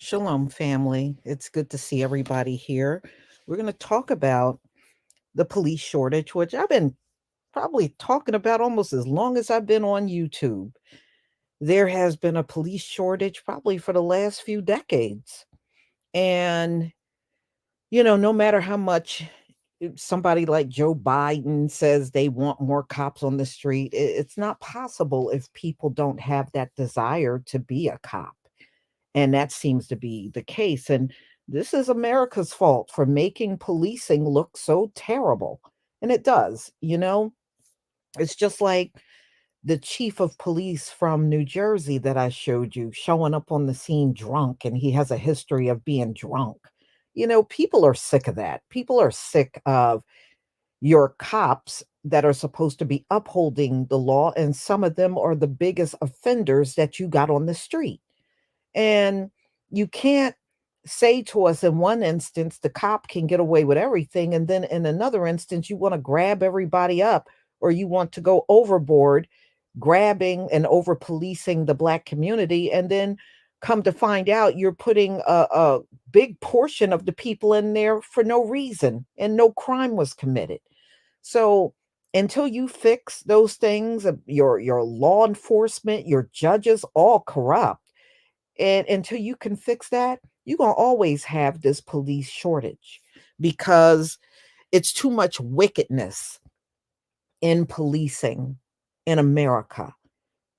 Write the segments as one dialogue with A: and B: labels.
A: Shalom, family. It's good to see everybody here. We're going to talk about the police shortage, which I've been probably talking about almost as long as I've been on YouTube. There has been a police shortage probably for the last few decades. And, no matter how much somebody like Joe Biden says they want more cops on the street, it's not possible if people don't have that desire to be a cop. And that seems to be the case. And this is America's fault for making policing look so terrible. And it does, It's just like the chief of police from New Jersey that I showed you showing up on the scene drunk, and he has a history of being drunk. People are sick of that. People are sick of your cops that are supposed to be upholding the law, and some of them are the biggest offenders that you got on the street. And you can't say to us in one instance the cop can get away with everything, and then in another instance you want to grab everybody up, or you want to go overboard grabbing and over policing the black community, and then come to find out you're putting a big portion of the people in there for no reason and no crime was committed. So until you fix those things, your law enforcement, your judges, all corrupt, and until you can fix that, you're going to always have this police shortage because it's too much wickedness in policing in America.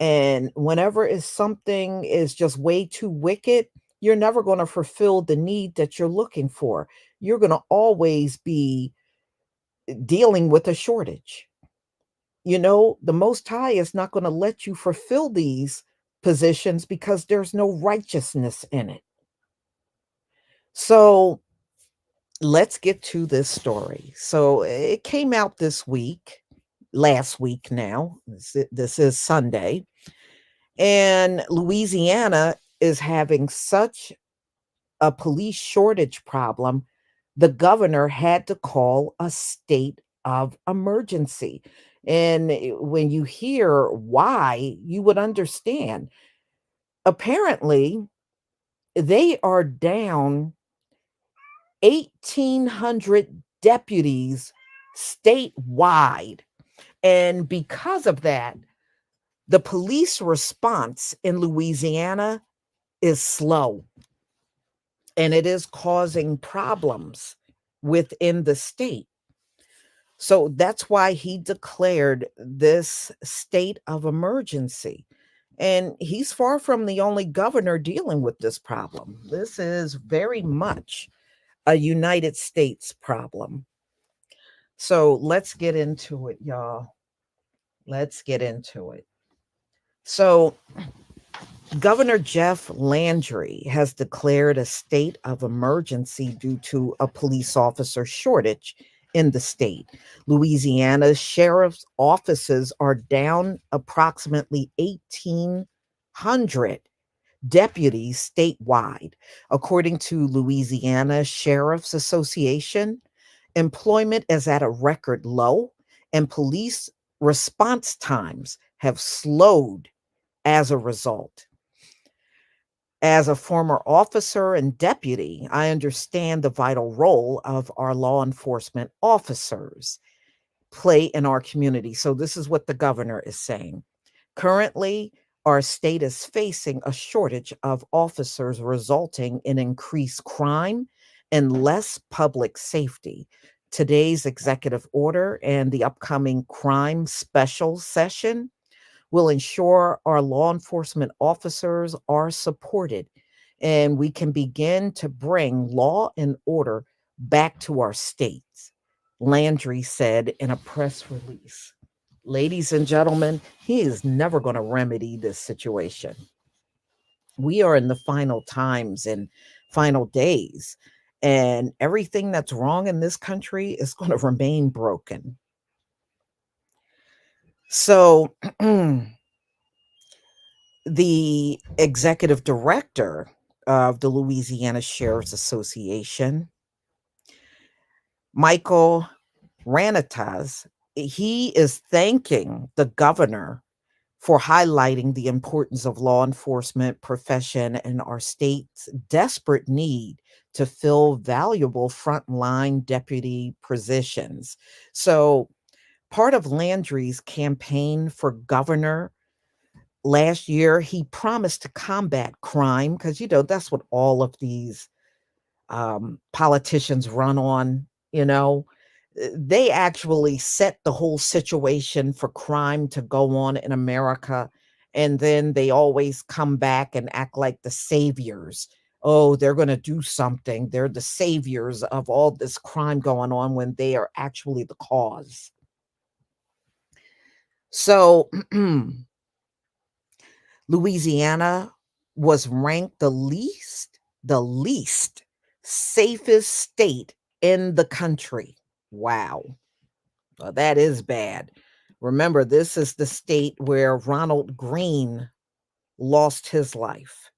A: And whenever is something is just way too wicked, you're never going to fulfill the need that you're looking for. You're going to always be dealing with a shortage. The Most High is not going to let you fulfill these positions because there's no righteousness in it. So let's get to this story. So it came out this week, last week now. This is Sunday. And Louisiana is having such a police shortage problem, the governor had to call a state of emergency. And when you hear why, you would understand. Apparently, they are down 1,800 deputies statewide. And because of that, the police response in Louisiana is slow, and it is causing problems within the state. So that's why he declared this state of emergency. And he's far from the only governor dealing with this problem. This is very much a United States problem. So let's get into it, y'all. Let's get into it. So, Governor Jeff Landry has declared a state of emergency due to a police officer shortage in the state. Louisiana's sheriff's offices are down approximately 1,800 deputies statewide. According to Louisiana Sheriff's Association, employment is at a record low, and police response times have slowed as a result. As a former officer and deputy, I understand the vital role of our law enforcement officers play in our community. So, this is what the governor is saying. Currently, our state is facing a shortage of officers, resulting in increased crime and less public safety. Today's executive order and the upcoming crime special session will ensure our law enforcement officers are supported and we can begin to bring law and order back to our states, Landry said in a press release. Ladies and gentlemen, he is never going to remedy this situation. We are in the final times and final days, and everything that's wrong in this country is going to remain broken. So, the executive director of the Louisiana Sheriff's Association, Michael Ranitas, he is thanking the governor for highlighting the importance of law enforcement profession and our state's desperate need to fill valuable frontline deputy positions. So, part of Landry's campaign for governor last year, he promised to combat crime because, that's what all of these politicians run on, you know. They actually set the whole situation for crime to go on in America. And then they always come back and act like the saviors. Oh, they're going to do something. They're the saviors of all this crime going on when they are actually the cause. So, Louisiana was ranked the least safest state in the country. Wow. Well, that is bad. Remember, this is the state where Ronald Green lost his life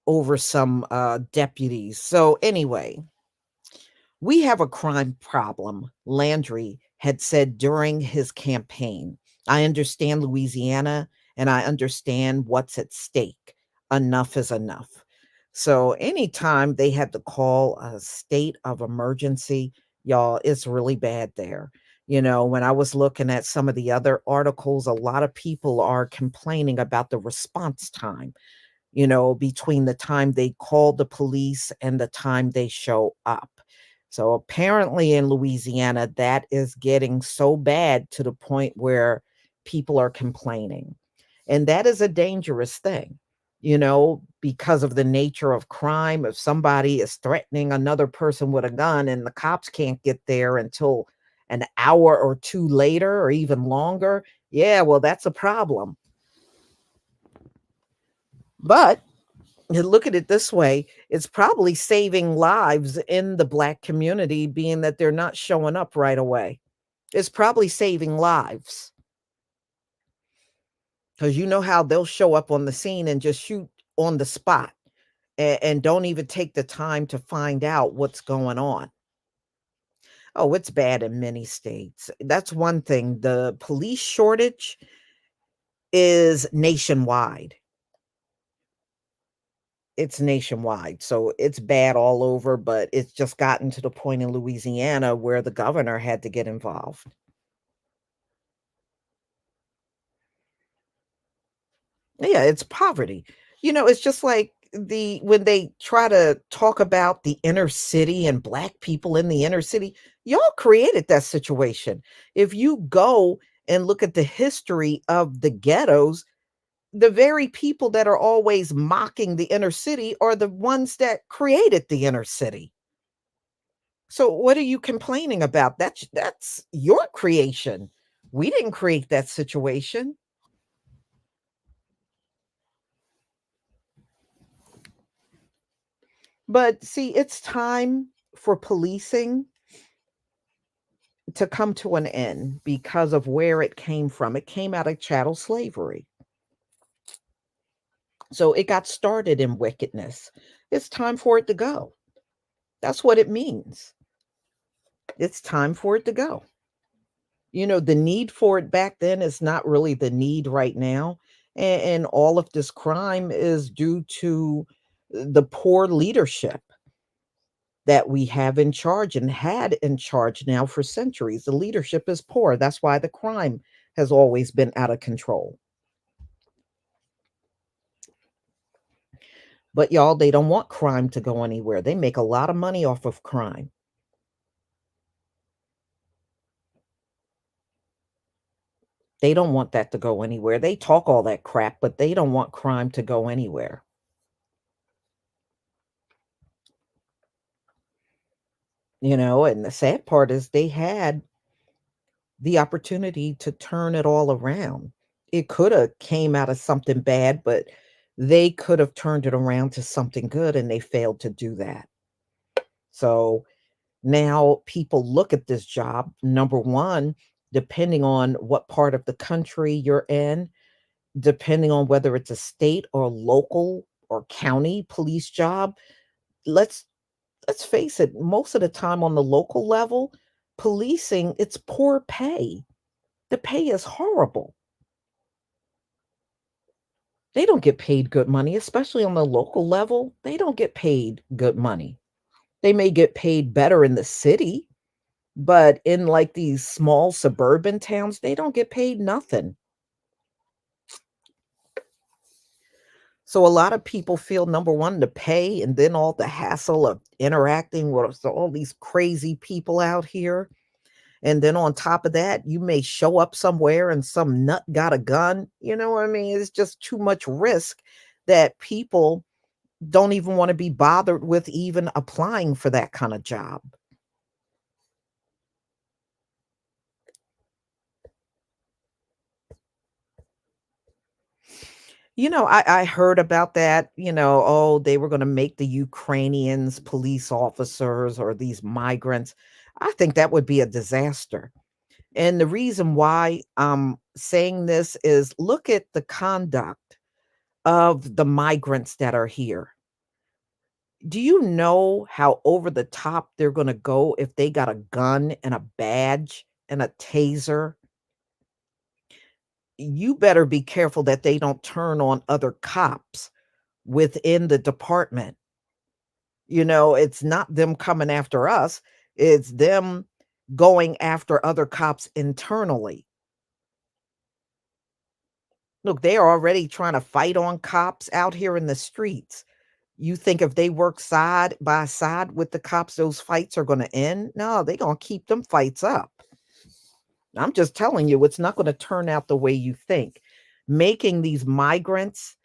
A: over some deputies. So, anyway, we have a crime problem, Landry had said during his campaign. I understand Louisiana and I understand what's at stake. Enough is enough. So, anytime they had to call a state of emergency, y'all, it's really bad there. When I was looking at some of the other articles, a lot of people are complaining about the response time, between the time they call the police and the time they show up. So apparently in Louisiana, that is getting so bad to the point where people are complaining. And that is a dangerous thing, because of the nature of crime. If somebody is threatening another person with a gun and the cops can't get there until an hour or two later or even longer, yeah, well, that's a problem. But you look at it this way, it's probably saving lives in the Black community, being that they're not showing up right away. It's probably saving lives because you know how they'll show up on the scene and just shoot on the spot and don't even take the time to find out what's going on. Oh, it's bad in many states. That's one thing. The police shortage is nationwide. It's nationwide. So it's bad all over, but it's just gotten to the point in Louisiana where the governor had to get involved. Yeah, it's poverty. It's just like the when they try to talk about the inner city and Black people in the inner city, y'all created that situation. If you go and look at the history of the ghettos, the very people that are always mocking the inner city are the ones that created the inner city. So what are you complaining about? That's your creation. We didn't create that situation. But see, it's time for policing to come to an end because of where it came from. It came out of chattel slavery. So it got started in wickedness. It's time for it to go. That's what it means. It's time for it to go. The need for it back then is not really the need right now. And all of this crime is due to the poor leadership that we have in charge and had in charge now for centuries. The leadership is poor. That's why the crime has always been out of control. But y'all, they don't want crime to go anywhere. They make a lot of money off of crime. They don't want that to go anywhere. They talk all that crap, but they don't want crime to go anywhere. And the sad part is they had the opportunity to turn it all around. It could have came out of something bad, but they could have turned it around to something good and they failed to do that. So now people look at this job, number one, depending on what part of the country you're in, depending on whether it's a state or local or county police job. Let's let's face it, most of the time on the local level, policing, it's poor pay. The pay is horrible. They don't get paid good money, especially on the local level. They don't get paid good money. They may get paid better in the city, but in like these small suburban towns, they don't get paid nothing. So a lot of people feel number one, the pay, and then all the hassle of interacting with all these crazy people out here. And then on top of that, you may show up somewhere and some nut got a gun. You know what I mean? It's just too much risk that people don't even want to be bothered with even applying for that kind of job. I heard about that, oh, they were going to make the Ukrainians police officers or these migrants. I think that would be a disaster. And the reason why I'm saying this is look at the conduct of the migrants that are here. Do you know how over the top they're going to go if they got a gun and a badge and a taser? You better be careful that they don't turn on other cops within the department. It's not them coming after us, it's them going after other cops internally. Look, they are already trying to fight on cops out here in the streets. You think if they work side by side with the cops, those fights are going to end? No, they're going to keep them fights up. I'm just telling you, it's not going to turn out the way you think. Making these migrants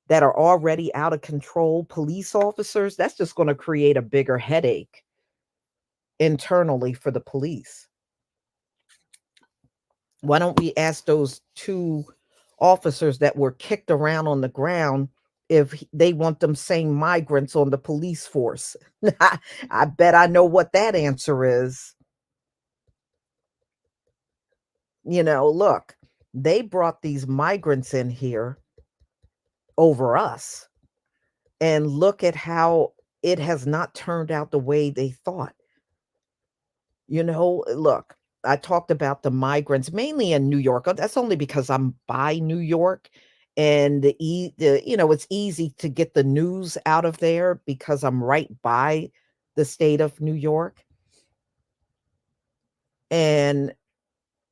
A: that are already out of control police officers, that's just going to create a bigger headache internally for the police. Why don't we ask those two officers that were kicked around on the ground if they want them same migrants on the police force? I bet I know what that answer is. Look, they brought these migrants in here over us, and look at how it has not turned out the way they thought. Look, I talked about the migrants mainly in New York. That's only because I'm by New York, and it's easy to get the news out of there because I'm right by the state of New York. And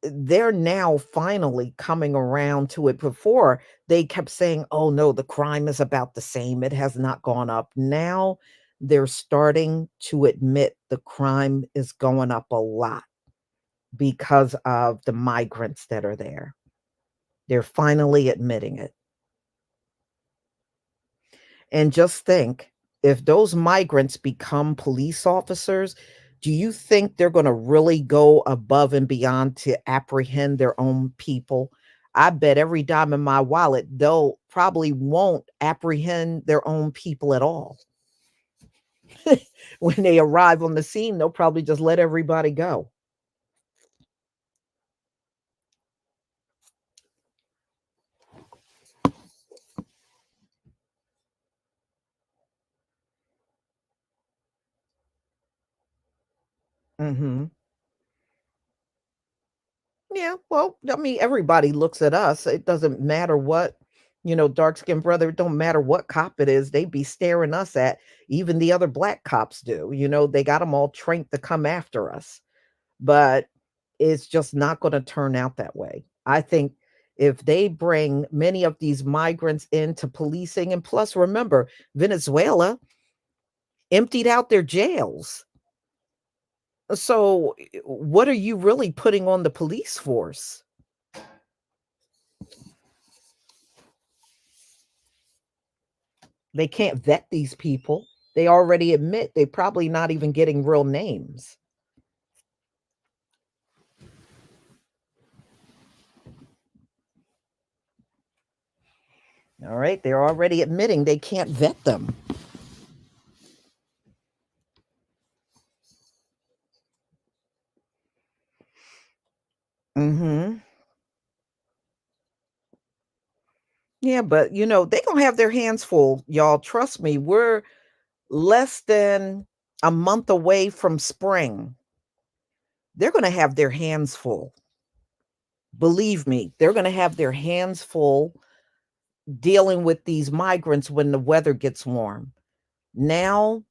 A: they're now finally coming around to it. Before, they kept saying, "Oh no, the crime is about the same. It has not gone up." Now they're starting to admit the crime is going up a lot because of the migrants that are there. They're finally admitting it. And just think, if those migrants become police officers, do you think they're going to really go above and beyond to apprehend their own people? I bet every dime in my wallet, they'll probably won't apprehend their own people at all. When they arrive on the scene, they'll probably just let everybody go. Mhm. Yeah, well, I mean, everybody looks at us. It doesn't matter what, dark skinned brother, it don't matter what cop it is, they be staring us at. Even the other black cops do. They got them all trained to come after us. But it's just not going to turn out that way. I think if they bring many of these migrants into policing, and plus, remember, Venezuela emptied out their jails. So, what are you really putting on the police force? They can't vet these people. They already admit they probably not even getting real names. All right, they're already admitting they can't vet them. Mhm. Yeah, but they gonna have their hands full, y'all. Trust me. We're less than a month away from spring. They're gonna have their hands full. Believe me, they're gonna have their hands full dealing with these migrants when the weather gets warm. Now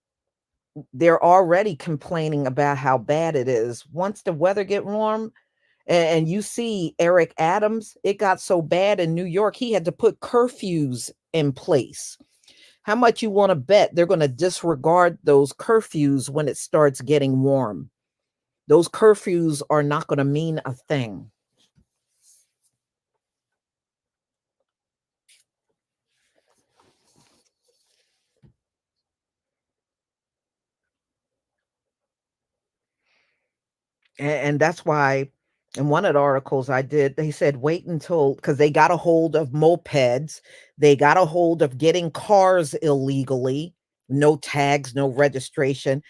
A: they're already complaining about how bad it is. Once the weather get warm, and you see Eric Adams, it got so bad in New York, he had to put curfews in place. How much you want to bet they're going to disregard those curfews when it starts getting warm? Those curfews are not going to mean a thing. And that's why in one of the articles I did, they said wait until, because they got a hold of mopeds, they got a hold of getting cars illegally, no tags, no registration.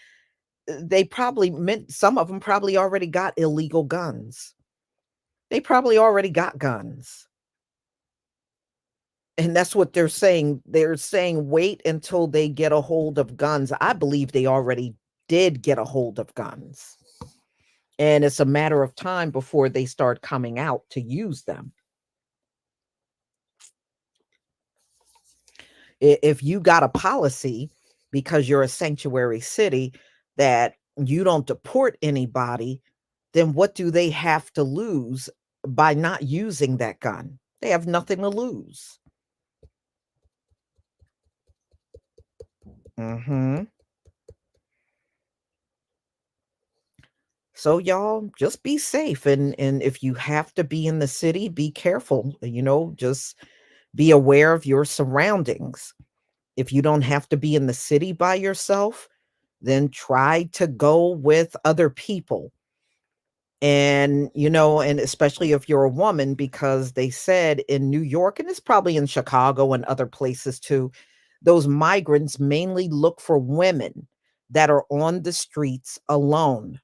A: They probably meant some of them probably already got illegal guns. They probably already got guns. And that's what they're saying. They're saying wait until they get a hold of guns. I believe they already did get a hold of guns. And it's a matter of time before they start coming out to use them. If you got a policy because you're a sanctuary city that you don't deport anybody, then what do they have to lose by not using that gun? They have nothing to lose. Mhm. So y'all just be safe, and if you have to be in the city, be careful, just be aware of your surroundings. If you don't have to be in the city by yourself, then try to go with other people. And especially if you're a woman, because they said in New York, and it's probably in Chicago and other places too, those migrants mainly look for women that are on the streets alone.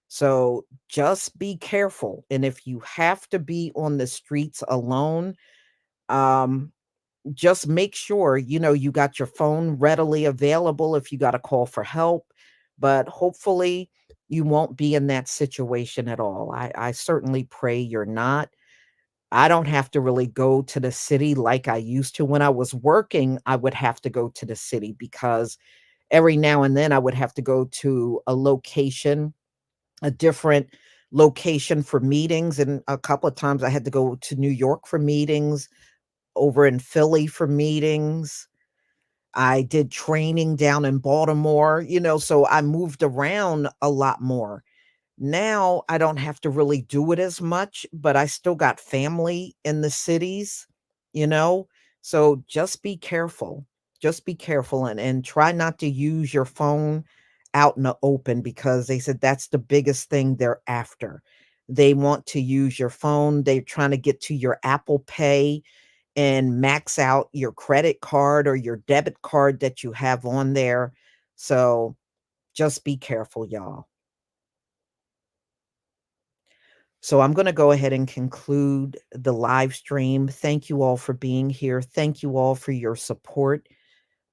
A: So just be careful. And if you have to be on the streets alone, um, just make sure, you got your phone readily available if you got to call for help. But hopefully you won't be in that situation at all. I certainly pray you're not. I don't have to really go to the city like I used to. When I was working, I would have to go to the city because every now and then I would have to go to a different location for meetings. And a couple of times I had to go to New York for meetings, over in Philly for meetings. I did training down in Baltimore, so I moved around a lot more. Now I don't have to really do it as much, but I still got family in the cities, you know? So just be careful. Just be careful and try not to use your phone out in the open because they said that's the biggest thing they're after. They want to use your phone. They're trying to get to your Apple Pay and max out your credit card or your debit card that you have on there. So just be careful, y'all. So I'm going to go ahead and conclude the live stream. Thank you all for being here. Thank you all for your support.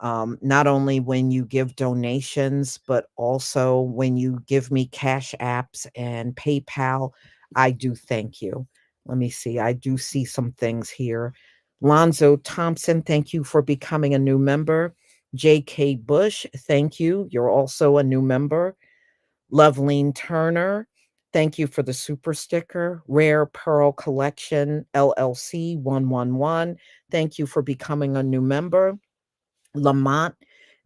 A: Not only when you give donations, but also when you give me cash apps and PayPal. I do thank you. Let me see. I do see some things here. Lonzo Thompson, thank you for becoming a new member. J.K. Bush, thank you. You're also a new member. Loveline Turner, thank you for the super sticker. Rare Pearl Collection LLC 111, thank you for becoming a new member. Lamont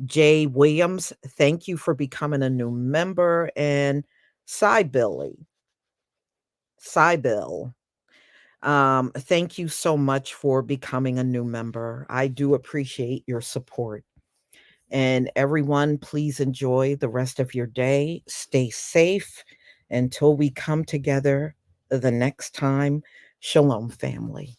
A: J. Williams, thank you for becoming a new member. And Cybilly, Cybill, thank you so much for becoming a new member. I do appreciate your support. And everyone, please enjoy the rest of your day. Stay safe until we come together the next time. Shalom, family.